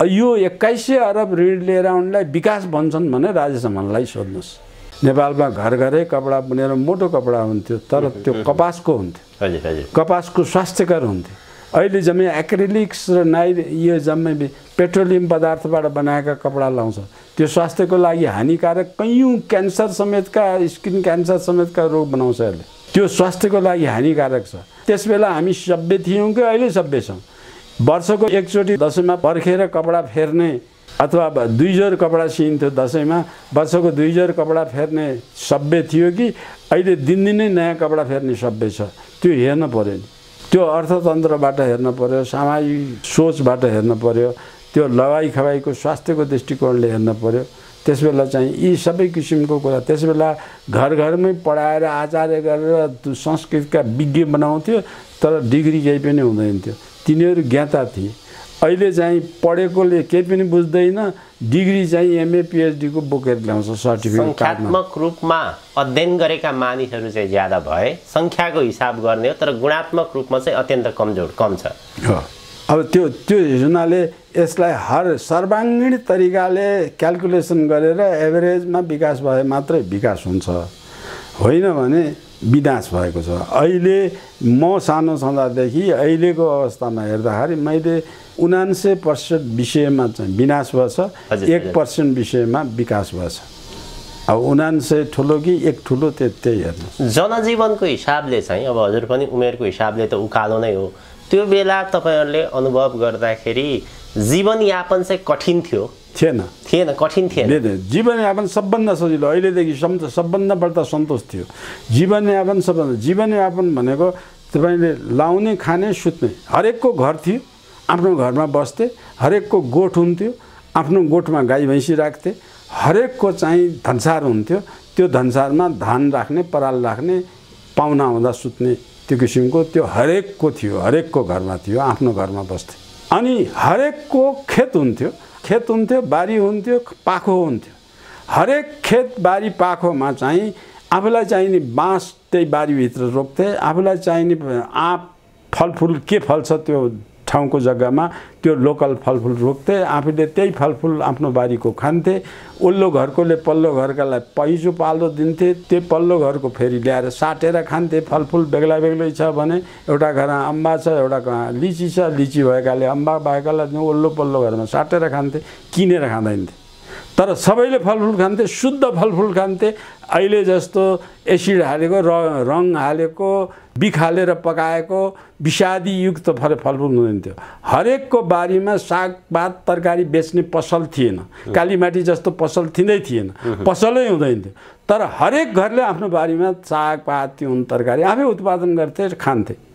यो 2100 अरब ऋण लिएर उनलाई विकास भन्छन् भने राजेश हमाललाई सोध्नुहोस्। नेपालमा घर घरै कपडा बुनेर मोटो कपडा हुन्थ्यो, तर त्यो कपासको हुन्थ्यो, कपासको स्वास्थ्यकर हुन्थ्यो। अहिले जम्मै एक्रिलिक्स र यो जम्मै पेट्रोलियम पदार्थबाट बनाएका कपडा लाउँछ। त्यो स्वास्थ्यको लागि हानिकारक, कैयौँ क्यान्सर समेतका, स्किन क्यान्सर समेतका रोग बनाउँछ यसले। त्यो स्वास्थ्यको लागि हानिकारक छ। त्यसबेला हामी सभ्य थियौँ कि अहिले सभ्य छौँ? वर्षको एकचोटि दसैँमा पर्खेर कपडा फेर्ने अथवा 2 जोर कपडा सिइन्थ्यो दसैँमा, वर्षको 2 जोर कपडा फेर्ने सभ्य थियो कि अहिले दिनदिनै नयाँ कपडा फेर्ने सभ्य छ? त्यो हेर्न पर्यो नि। त्यो अर्थतन्त्रबाट हेर्न पर्यो, सामाजिक सोचबाट हेर्न पर्यो, त्यो लगाई खवाईको स्वास्थ्यको दृष्टिकोणले हेर्न पर्यो। त्यसबेला चाहिँ यी सबै किसिमको कुरा, त्यसबेला घर घरमै पढाएर आचार्य गरेर संस्कृतका विज्ञ बनाउँथ्यो, तर डिग्री केही पनि हुँदैन थियो। तिनीहरू ज्ञाता थिए। अहिले चाहिँ पढेकोले केही पनि बुझ्दैन, डिग्री चाहिँ एमए पिएचडी को बोकेर ल्याउँछ सर्टिफिकेट। सङ्ख्यात्मक रूपमा अध्ययन गरेका मानिसहरू चाहिँ ज्यादा भए, सङ्ख्याको हिसाब गर्ने हो, तर गुणात्मक रूपमा चाहिँ अत्यन्त कम छ। अब त्यो हुनाले यसलाई हर सर्वाङ्गीण तरिकाले क्याल्कुलेसन गरेर एभरेजमा विकास भए मात्रै विकास हुन्छ, होइन भने विनाश भएको छ। अहिले म सानो छँदादेखि अहिलेको अवस्थामा हेर्दाखेरि मैले 99% विषयमा चाहिँ विनाश भएछ, 1% विषयमा विकास भएछ। अब 99 ठुलो कि 1 ठुलो त्यही हेर्नु। जनजीवनको हिसाबले चाहिँ अब हजुर पनि उमेरको हिसाबले त उकालो नै हो, त्यो बेला तपाईँहरूले अनुभव गर्दाखेरि जीवनयापन चाहिँ कठिन थियो? थिएन, कठिन थिएन। जीवनयापन सबभन्दा सजिलो, अहिलेदेखि सबभन्दा बढ्ता सन्तोष थियो। जीवनयापन भनेको तपाईँले लाउने, खाने, सुत्ने, हरेकको घर थियो, आफ्नो घरमा बस्थे, हरेकको गोठ हुन्थ्यो, आफ्नो गोठमा गाई भैँसी राख्थे, हरेकको चाहिँ धन्सार हुन्थ्यो, त्यो धन्सारमा धान राख्ने, पराल राख्ने, पाहुना आउँदा सुत्ने, त्यो किसिमको त्यो हरेकको थियो, हरेकको घरमा थियो, आफ्नो घरमा बस्थे। अनि हरेकको खेत हुन्थ्यो, बारी हुन्थ्यो, पाखो हुन्थ्यो। हरेक खेत बारी पाखोमा चाहिँ आफूलाई चाहिने बाँस त्यही बारीभित्र रोप्थे, आफूलाई चाहिने आँप फलफुल के फल्छ त्यो ठाउँको जग्गामा त्यो लोकल फलफुल रोप्थे, आफूले त्यही फलफुल आफ्नो बारीको खान्थे। ओल्लो घरकोले पल्लो घरकालाई पैसो पालो दिन्थे, त्यो पल्लो घरको फेरि ल्याएर साटेर खान्थे। फलफुल बेग्ला बेग्लै छ भने एउटा घरमा अम्बा छ, एउटा घरमा लिची छ, लिची भएकाले अम्बा भएकालाई ओल्लो पल्लो घरमा साटेर खान्थे, किनेर खाँदैन्थे। तर सबैले फलफुल खान्थे, शुद्ध फलफुल खान्थे। अहिले जस्तो एसिड हालेको, रङ हालेको, बिख हालेर पकाएको विषादी युक्त फलफुल हुँदैन। हरेकको बारीमा सागपात तरकारी बेच्ने पसल थिएन, कालीमाटी जस्तो पसल थिएन, पसलै हुँदैन थियो। तर हरेक घरले आफ्नो बारीमा सागपात तिउन तरकारी आफै उत्पादन गर्थे, खान्थे।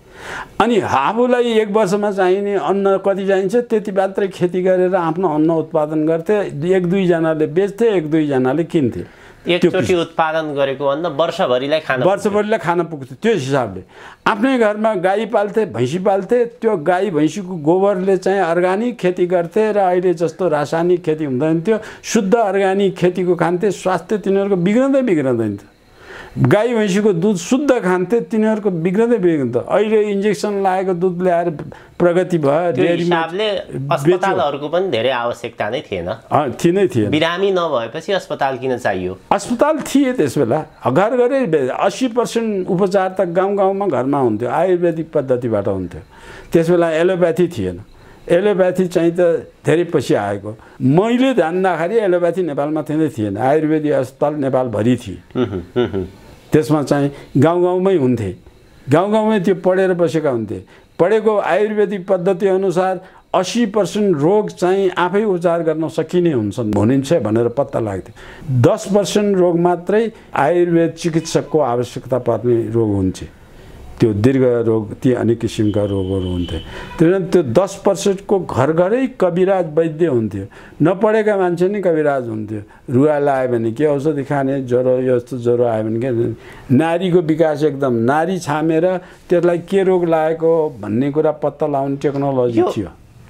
अनि आफूलाई 1 वर्षमा चाहिने अन्न कति चाहिन्छ त्यति मात्रै खेती गरेर आफ्नो अन्न उत्पादन गर्थे। 1-2 जनाले बेच्थे, 1-2 जनाले किन्थे। एकचोटि उत्पादन गरेको अन्न वर्षभरिलाई खान पुग्थ्यो। त्यो हिसाबले आफ्नै घरमा गाई पाल्थे, भैँसी पाल्थे, त्यो गाई भैँसीको गोबरले चाहिँ अर्गानिक खेती गर्थे र अहिले जस्तो रासायनिक खेती हुँदैन थियो। शुद्ध अर्गानिक खेतीको खान्थे, स्वास्थ्य तिनीहरूको बिग्रँदैन थियो। गाई भैँसीको दुध शुद्ध खान्थे, तिनीहरूको बिग्रँदैन। अहिले इन्जेक्सन लगाएको दुध ल्याएर प्रगति भयो, डेयरीमा अस्पतालहरूको पनि धेरै आवश्यकता नै थिएन। बिरामी नभएपछि अस्पताल किन चाहियो? अस्पताल थिए त्यसबेला, घरै 80% उपचार त गाउँमा घरमा हुन्थ्यो, आयुर्वेदिक पद्धतिबाट हुन्थ्यो। त्यसबेला एलोप्याथी थिएन। एलोप्याथी चाहिँ त धेरै पछि आएको। मैले जान्दाखेरि एलोप्याथी नेपालमा थिएन, आयुर्वेदिक अस्पताल नेपालभरि थिए। त्यसमा चाहिँ गाउँमै हुन्थे, गाउँमै त्यो पढेर बसेका हुन्थे। पढेको आयुर्वेदिक पद्धति अनुसार 80% रोग चाहिँ आफै उपचार गर्न सकिने हुनिन्छ भनेर पत्ता लाग्थ्यो। 10% रोग मात्रै आयुर्वेद चिकित्सकको आवश्यकता पर्ने रोग हुन्छ। त्यो दीर्घ रोग, ती अनेक किसिमका रोगहरू हुन्थे। त्यसैले त्यो 10% को घरै कविराज वैद्य हुन्थ्यो। नपढेका मान्छे नै कविराज हुन्थ्यो। रुगा लाग्यो भने के औषधि खाने, ज्वरो यस्तो ज्वरो आयो भने के। नारीको विकास एकदम, नारी छामेर त्यसलाई के रोग लागेको भन्ने कुरा पत्ता लगाउने टेक्नोलोजी थियो।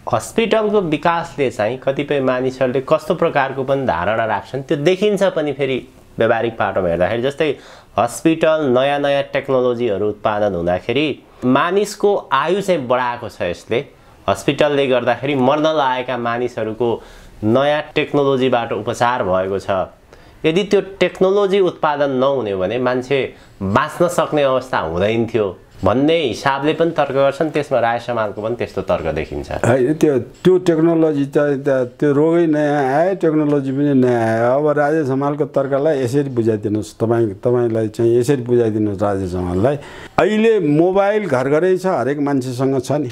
हस्पिटलको विकासले चाहिँ कतिपय मानिसहरूले कस्तो प्रकारको पनि धारणा राख्छन्, त्यो देखिन्छ पनि फेरि व्यावहारिक पाटोमा हेर्दाखेरि। जस्तै हस्पिटल नयाँ टेक्नोलोजीहरू उत्पादन हुँदाखेरि मानिसको आयु चाहिँ बढाएको छ यसले। हस्पिटलले गर्दाखेरि मर्न लागेका मानिसहरूको नयाँ टेक्नोलोजीबाट उपचार भएको छ। यदि त्यो टेक्नोलोजी उत्पादन नहुने भने मान्छे बाँच्न सक्ने अवस्था हुँदैन थियो। भन्ने हिसाबले पनि तर्क गर्छन्, त्यसमा राय समालको पनि त्यस्तो तर्क देखिन्छ। होइन, त्यो टेक्नोलोजी त त्यो रोगै नयाँ आयो, टेक्नोलोजी पनि नयाँ आयो। अब राजेश हमालको तर्कलाई यसरी बुझाइदिनुहोस्, तपाईँलाई चाहिँ यसरी बुझाइदिनुहोस् राजेश हमाललाई। अहिले मोबाइल घर घरै छ, हरेक मान्छेसँग छ नि।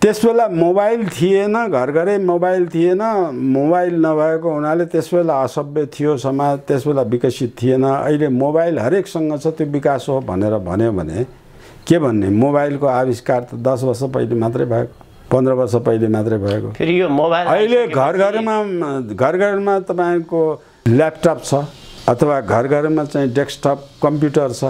त्यस बेला मोबाइल थिएन, घर घरै मोबाइल थिएन, मोबाइल नभएको हुनाले त्यस बेला असभ्य थियो समाज, त्यस बेला विकसित थिएन। अहिले मोबाइल हरेकसँग छ, त्यो विकास हो भनेर भन्यो भने के भन्ने? मोबाइलको आविष्कार त 10 वर्ष पहिले मात्रै भएको, 15 वर्ष पहिले मात्रै भएको। फेरि यो मोबाइल अहिले घर घरमा तपाईँको ल्यापटप छ अथवा घर घरमा चाहिँ डेस्कटप कम्प्युटर छ।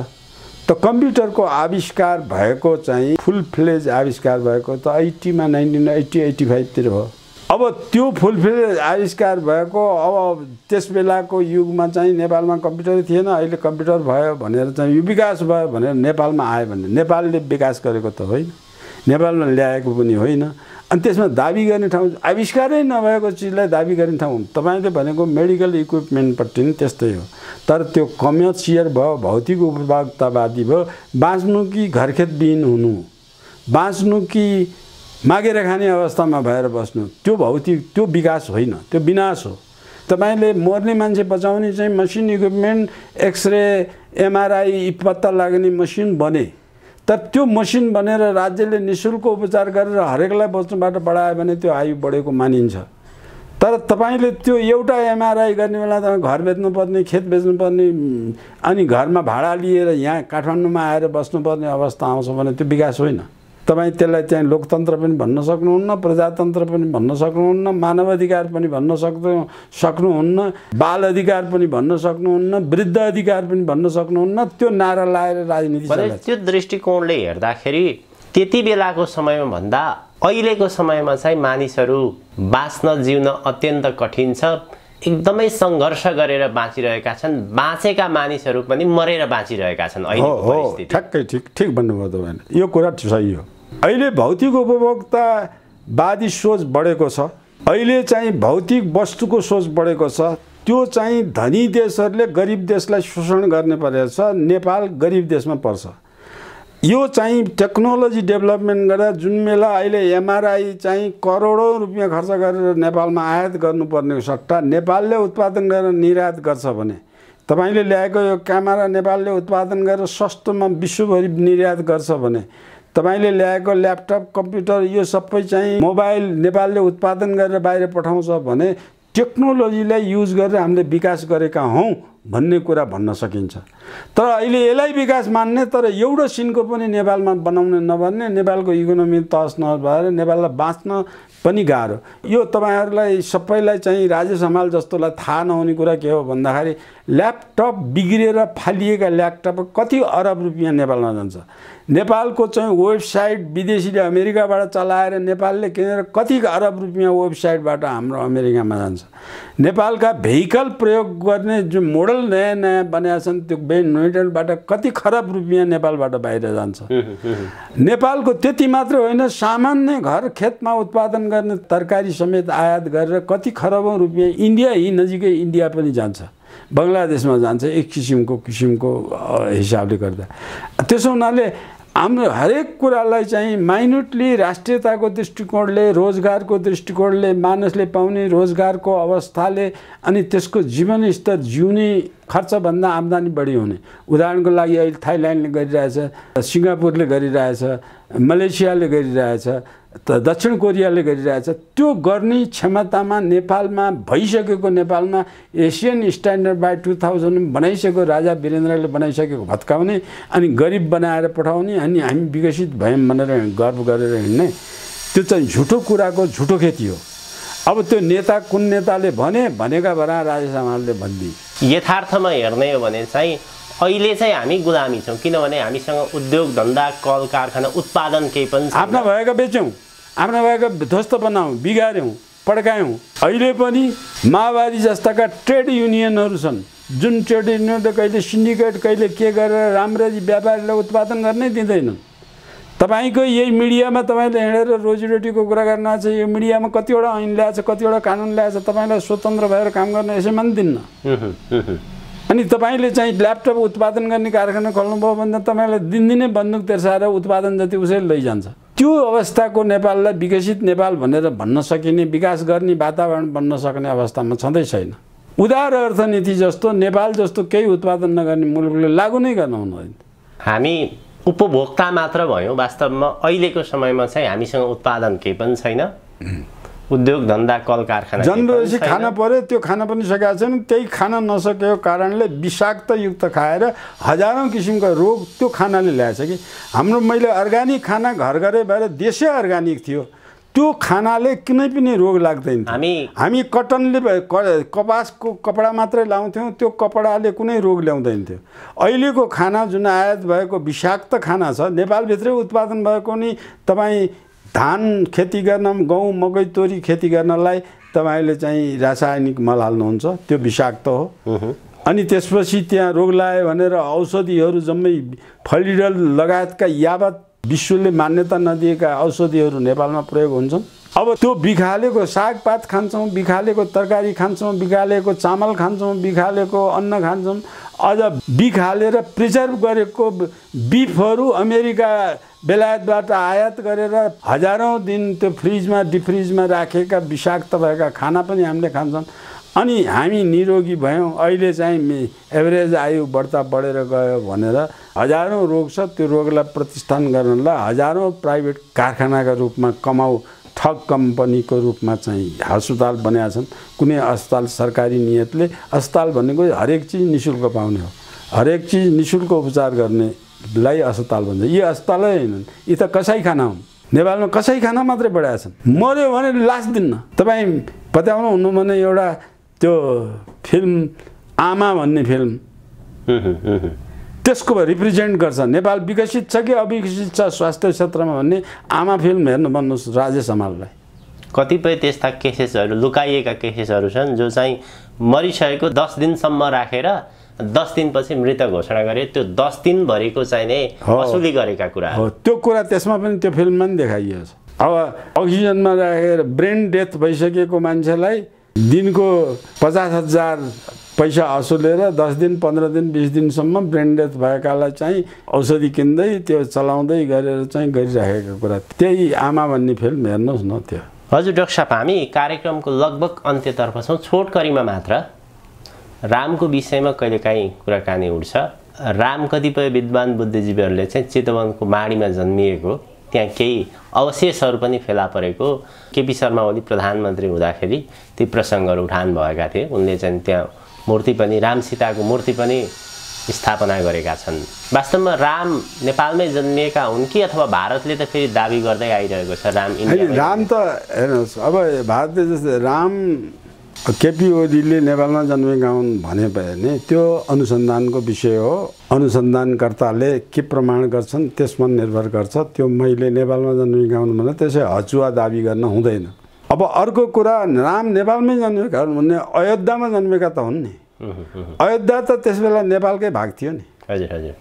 त कम्प्युटरको आविष्कार भएको चाहिँ फुल फ्लेज आविष्कार भएको त 80मा 1980-85 तिर हो। अब त्यो फुल फ्लेज आविष्कार भएको, अब त्यस बेलाको युगमा चाहिँ नेपालमा कम्प्युटर थिएन, अहिले कम्प्युटर भयो भनेर चाहिँ यो विकास भयो भनेर नेपालमा आयो भने नेपालले विकास गरेको त होइन, नेपालमा ल्याएको पनि होइन। अनि त्यसमा दाबी गर्ने ठाउँ, आविष्कारै नभएको चिजलाई दाबी गर्ने ठाउँ। तपाईँले भनेको मेडिकल इक्विपमेन्टपट्टि नि त्यस्तै हो, तर त्यो कमर्सियल भयो, भौतिक उपभोक्तावादी भयो। बाँच्नु कि घरखेत विहीन हुनु, बाँच्नु कि मागेर खाने अवस्थामा भएर बस्नु, त्यो भौतिक, त्यो विकास होइन, त्यो विनाश हो। तपाईँले मर्ने मान्छे बचाउने चाहिँ मसिन इक्विपमेन्ट, एक्सरे, एमआरआई पत्ता लाग्ने मसिन बने, तर त्यो मसिन बनेर राज्यले निःशुल्क उपचार गरेर हरेकलाई बच्नुबाट बढायो भने त्यो आयु बढेको मानिन्छ। तर तपाईँले त्यो एउटा एमआरआई गर्ने बेला तपाईँ घर बेच्नुपर्ने, खेत बेच्नुपर्ने, अनि घरमा भाडा लिएर यहाँ काठमाडौँमा आएर बस्नुपर्ने अवस्था आउँछ भने त्यो विकास होइन। तपाईँ त्यसलाई चाहिँ लोकतन्त्र पनि भन्न सक्नुहुन्न, प्रजातन्त्र पनि भन्न सक्नुहुन्न, मानवाधिकार पनि भन्न सक्नुहुन्न, बाल अधिकार पनि भन्न सक्नुहुन्न, वृद्ध अधिकार पनि भन्न सक्नुहुन्न। त्यो नारा लाएर राजनीति चल्छ। त्यो दृष्टिकोणले हेर्दाखेरि त्यति बेलाको समयमा भन्दा अहिलेको समयमा चाहिँ मानिसहरू बाँच्न जिउन अत्यन्त कठिन छ, एकदमै सङ्घर्ष गरेर बाँचिरहेका छन्। बाँचेका मानिसहरू पनि मरेर बाँचिरहेका छन् अहिलेको परिस्थिति। ठ्याक्कै ठिक भन्नुभयो तपाईँले, यो कुरा सही हो। अहिले भौतिक उपभोक्तावादी सोच बढेको छ, अहिले चाहिँ भौतिक वस्तुको सोच बढेको छ। त्यो चाहिँ धनी देशहरूले गरिब देशलाई शोषण गर्ने परेको छ। नेपाल गरिब देशमा पर्छ। यो चाहिँ टेक्नोलोजी डेभलपमेन्ट गरेर जुन बेला अहिले एमआरआई चाहिँ करोडौँ रुपियाँ खर्च गरेर नेपालमा आयात गर्नुपर्ने सट्टा नेपालले उत्पादन गरेर निर्यात गर्छ भने, तपाईँले ल्याएको यो क्यामेरा नेपालले उत्पादन गरेर सस्तोमा विश्वभरि निर्यात गर्छ भने, तपाईँले ल्याएको ल्यापटप, कम्प्युटर, यो सबै चाहिँ मोबाइल नेपालले उत्पादन गरेर बाहिर पठाउँछ भने टेक्नोलोजीलाई युज गरेर हामीले विकास गरेका हौँ भन्ने कुरा भन्न सकिन्छ। तर अहिले यसलाई विकास मान्ने, तर एउटा सिनको पनि नेपालमा बनाउने नभन्ने, नेपालको इकोनोमी तहस नहस भएर नेपाललाई बाँच्न पनि गाह्रो। यो तपाईँहरूलाई सबैलाई चाहिँ राजेश हमाल जस्तोलाई थाहा नहुने कुरा के हो भन्दाखेरि ल्यापटप बिग्रिएर फालिएका ल्यापटप कति अरब रुपियाँ नेपालमा जान्छ। नेपालको चाहिँ वेबसाइट विदेशीले अमेरिकाबाट चलाएर नेपालले किनेर कति अरब रुपियाँ वेबसाइटबाट हाम्रो अमेरिकामा जान्छ। नेपालका भेहिकल प्रयोग गर्ने जो मोडल नयाँ नयाँ बनाएका छन् त्यो नोइडाबाट कति खरब रुपियाँ नेपालबाट बाहिर जान्छ। नेपालको त्यति मात्र होइन, सामान्य घर खेतमा उत्पादन गर्ने तरकारी समेत आयात गरेर कति खरबौँ रुपियाँ इन्डिया, यही नजिकै इन्डिया पनि जान्छ, बङ्गलादेशमा जान्छ, एक किसिमको हिसाबले गर्दा। त्यसो हुनाले हाम्रो हरेक कुरालाई चाहिँ माइन्युटली राष्ट्रियताको दृष्टिकोणले, रोजगारको दृष्टिकोणले, मानिसले पाउने रोजगारको अवस्थाले अनि त्यसको जीवनस्तर, जिउने खर्चभन्दा आम्दानी बढी हुने। उदाहरणको लागि अहिले थाइल्यान्डले गरिरहेछ, सिङ्गापुरले गरिरहेछ, मलेसियाले गरिरहेछ, दक्षिण कोरियाले गरिरहेछ। त्यो गर्ने क्षमतामा नेपालमा भइसकेको, नेपालमा एसियन स्ट्यान्डर्ड बाई 2000 बनाइसकेको, राजा वीरेन्द्रले बनाइसकेको भत्काउने अनि गरिब बनाएर पठाउने अनि हामी विकसित भयौँ भनेर गर्व गरेर हिँड्ने, त्यो चाहिँ झुटो कुराको झुटो खेती हो। अब त्यो नेता कुन नेताले भनेका भरा राजेश हमालले भनिदिए। यथार्थमा हेर्ने हो भने चाहिँ अहिले चाहिँ हामी गुलामी छौँ, किनभने हामीसँग उद्योग धन्दा, कल कारखाना, उत्पादन केही पनि छैन। आफ्ना भएका बेच्यौँ, आफ्ना भएका ध्वस्त बनायौँ, बिगाऱ्यौँ, पड्कायौँ। अहिले पनि माओवादी जस्ताका ट्रेड युनियनहरू छन्, जुन ट्रेड युनियनले कहिले सिन्डिकेट, कहिले के गरेर राम्ररी व्यापारीलाई उत्पादन गर्नै दिँदैनन्। तपाईँको यही मिडियामा तपाईँले हिँडेर रोजीरोटीको कुरा गर्न छ, यो मिडियामा कतिवटा ऐन ल्याएछ, कतिवटा कानुन ल्याएछ, तपाईँलाई स्वतन्त्र भएर काम गर्न यसैमा पनि दिन्न। अनि तपाईले चाहिँ ल्यापटप उत्पादन गर्ने कारखाना खोल्नुभयो भने तपाईलाई दिनदिनै बन्दुक तेर्साएर उत्पादन जति उसैले लैजान्छ। त्यो अवस्थाको नेपाललाई विकसित नेपाल भनेर भन्न सकिने, विकास गर्ने वातावरण बन्न सक्ने अवस्थामा छँदै छैन। उदार अर्थनीति जस्तो नेपाल जस्तो केही उत्पादन नगर्ने मुलुकले लागू नै गर्न हुँदैन। हामी उपभोक्ता मात्र भयौँ। वास्तवमा अहिलेको समयमा चाहिँ हामीसँग उत्पादन केही पनि छैन। उद्योग धन्दा कल कारखाना जनबेसी खान पर्यो, त्यो खान पनि सकेका छैन। त्यही खान नसकेको कारणले विषाक्त युक्त खाएर हजारौं किसिमका रोग त्यो खानाले ल्याएछ कि। हाम्रो मैले अर्ग्यानिक खाना घर घरै भएर देशै अर्ग्यानिक थियो, त्यो खानाले कुनै पनि रोग लाग्दैन। हामी कटनले कपासको कपडा मात्रै लाउँथ्यौँ, त्यो कपडाले कुनै रोग ल्याउँदैन थियो। अहिलेको खाना जुन आयात भएको विषाक्त खाना छ, नेपालभित्रै उत्पादन भएको नि तपाईँ धान खेती गर्न, गहुँ मकै तोरी खेती गर्नलाई तपाईले चाहिँ रासायनिक मल हाल्नुहुन्छ, त्यो विषाक्त हो। अनि त्यसपछि त्यहाँ रोग लाग्यो भनेर औषधिहरू जम्मै फलिडल लगायतका यावत विश्वले मान्यता नदिएका औषधिहरू नेपालमा प्रयोग हुन्छन्। अब त्यो बिखालेको सागपात खान्छौँ, बिखालेको तरकारी खान्छौँ, बिखालेको चामल खान्छौँ, बिखालेको अन्न खान्छौँ। अझ बिखालेर प्रिजर्भ गरेको बिफहरू अमेरिका बेलायतबाट आयात गरेर हजारौं दिन त्यो फ्रिजमा डिफ्रिजमा राखेका विषाक्त भएका खाना पनि हामीले खान्छौँ। अनि हामी निरोगी भयौँ। अहिले चाहिँ एभरेज आयु बढ्ता बढेर गयो भनेर हजारौं रोग छ। त्यो रोगलाई प्रतिष्ठान गर्नलाई हजारौं प्राइभेट कारखानाका रूपमा कमाउ ठग कम्पनीको रूपमा चाहिँ अस्पताल बनाएका छन्। कुनै अस्पताल सरकारी नियतले, अस्पताल भनेको हरेक चिज निशुल्क पाउने हो, हरेक चिज निशुल्क उपचार गर्नेलाई अस्पताल भन्छ। यी अस्पतालै हैनन्, यी त कसाईखाना हुन्। नेपालमा कसाईखाना मात्रै बढाएका छन्। मर्यो भने लास दिन्न। तपाईँ पत्याउनु हुनु भने एउटा त्यो फिल्म आमा भन्ने फिल्म त्यसको रिप्रेजेन्ट गर्छ नेपाल विकसित छ कि अविकसित छ स्वास्थ्य क्षेत्रमा भन्ने आमा फिल्म हेर्नु भन्नुहोस् राजेश हमाललाई। कतिपय त्यस्ता केसेसहरू, लुकाइएका केसेसहरू छन् जो चाहिँ मरिसकेको 10 दिनसम्म राखेर 10 दिनपछि मृत घोषणा गरे। त्यो 10 दिनभरिको चाहिँ नै वसुली गरेका कुरा हो। त्यो कुरा त्यसमा पनि त्यो फिल्ममा पनि देखाइएको छ। अब अक्सिजनमा राखेर ब्रेन डेथ भइसकेको मान्छेलाई दिनको 50,000 पैसा असुलेर 10 दिन 15 दिन 20 दिनसम्म ब्रेन डेथ भएकालाई चाहिँ औषधि किन्दै त्यो चलाउँदै गरेर चाहिँ गरिराखेको कुरा, त्यही आमा भन्ने फिल्म हेर्नुहोस् न। त्यो हजुर डाक्टर साहब, हामी कार्यक्रमको लगभग अन्त्यतर्फ छौँ। छोटकरीमा मात्र रामको विषयमा कहिलेकाहीँ कुराकानी उठ्छ। राम कतिपय विद्वान बुद्धिजीवीहरूले चाहिँ चितवनको माडीमा जन्मिएको, त्यहाँ केही अवशेषहरू पनि फेला परेको, केपी शर्मा ओली प्रधानमन्त्री हुँदाखेरि ती प्रसङ्गहरू उठान भएका थिए। उनले चाहिँ त्यहाँ मूर्ति पनि, राम सीताको मूर्ति पनि स्थापना गरेका छन्। वास्तवमा राम नेपालमै जन्मिएका हुन् कि अथवा भारतले त फेरि दाबी गर्दै आइरहेको छ राम इन्डिया? राम त हेर्नुहोस्, अब भारतले जस्तै राम केपी ओलीले नेपालमा जन्मेका हुन् भने पनि त्यो अनुसन्धानको विषय हो। अनुसन्धानकर्ताले के प्रमाण गर्छन् त्यसमा निर्भर गर्छ। त्यो मैले नेपालमा जन्मेका हुन् भने त्यसै हचुवा दाबी गर्न हुँदैन। अब अर्को कुरा, राम नेपालमै जन्मेका हुन् भने अयोध्यामा जन्मेका त हुन् नि। अयोध्या त त्यसबेला नेपालकै भाग थियो नि। हजुर हजुर।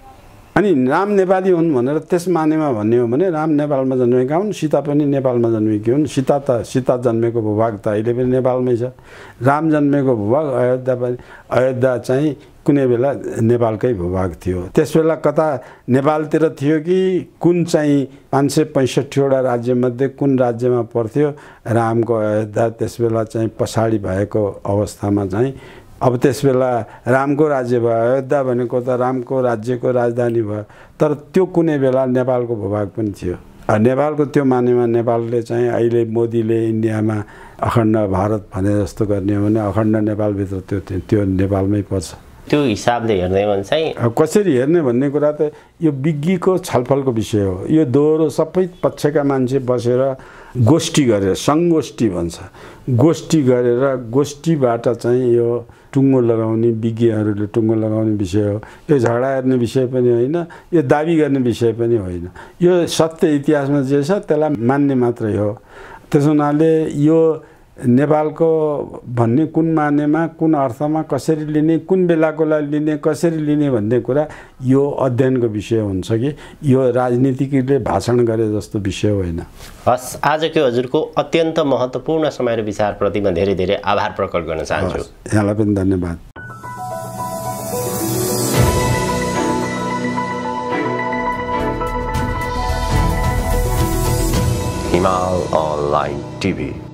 अनि राम नेपाली हुन् भनेर त्यस मानेमा भन्ने हो भने राम नेपालमा जन्मेका हुन्, सीता पनि नेपालमा जन्मेकी हुन्। सीता जन्मेको भूभाग त अहिले पनि नेपालमै छ। राम जन्मेको भूभाग अयोध्या पनि, अयोध्या चाहिँ कुनै बेला नेपालकै भूभाग थियो। त्यसबेला कता नेपालतिर थियो कि कुन चाहिँ 565वटा राज्यमध्ये कुन राज्यमा पर्थ्यो रामको अयोध्या, त्यसबेला चाहिँ पछाडि भएको अवस्थामा चाहिँ अब त्यसबेला रामको राज्य भयो। अयोध्या भनेको त रामको राज्यको राजधानी भयो। तर त्यो कुनै बेला नेपालको भूभाग पनि थियो। नेपालको त्यो मानेमा नेपालले चाहिँ अहिले मोदीले इन्डियामा अखण्ड भारत भने जस्तो गर्ने हो भने अखण्ड नेपालभित्र त्यो नेपालमै पर्छ। त्यो हिसाबले हेर्ने भने चाहिँ कसरी हेर्ने भन्ने कुरा त यो विज्ञको छलफलको विषय हो। यो दोहोरो सबै पक्षका मान्छे बसेर गोष्ठी गरेर, सङ्गोष्ठी भन्छ, गोष्ठी गरेर गोष्ठीबाट चाहिँ यो टुङ्गो लगाउने, विज्ञहरूले टुङ्गो लगाउने विषय हो। यो झगडा हेर्ने विषय पनि होइन, यो दाबी गर्ने विषय पनि होइन। यो सत्य इतिहासमा जे छ त्यसलाई मान्ने मात्रै हो। त्यस हुनाले यो नेपालको भन्ने कुन मानेमा, कुन अर्थमा, कसरी लिने, कुन बेलाको लागि लिने, कसरी लिने भन्ने कुरा यो अध्ययनको विषय हुन्छ कि यो राजनीतिकले भाषण गरे जस्तो विषय होइन। हस्, आजको हजुरको अत्यन्त महत्त्वपूर्ण समय र विचारप्रति म धेरै धेरै आभार प्रकट गर्न चाहन्छु। यहाँलाई पनि धन्यवाद। हिमाल अनलाइन टिभी।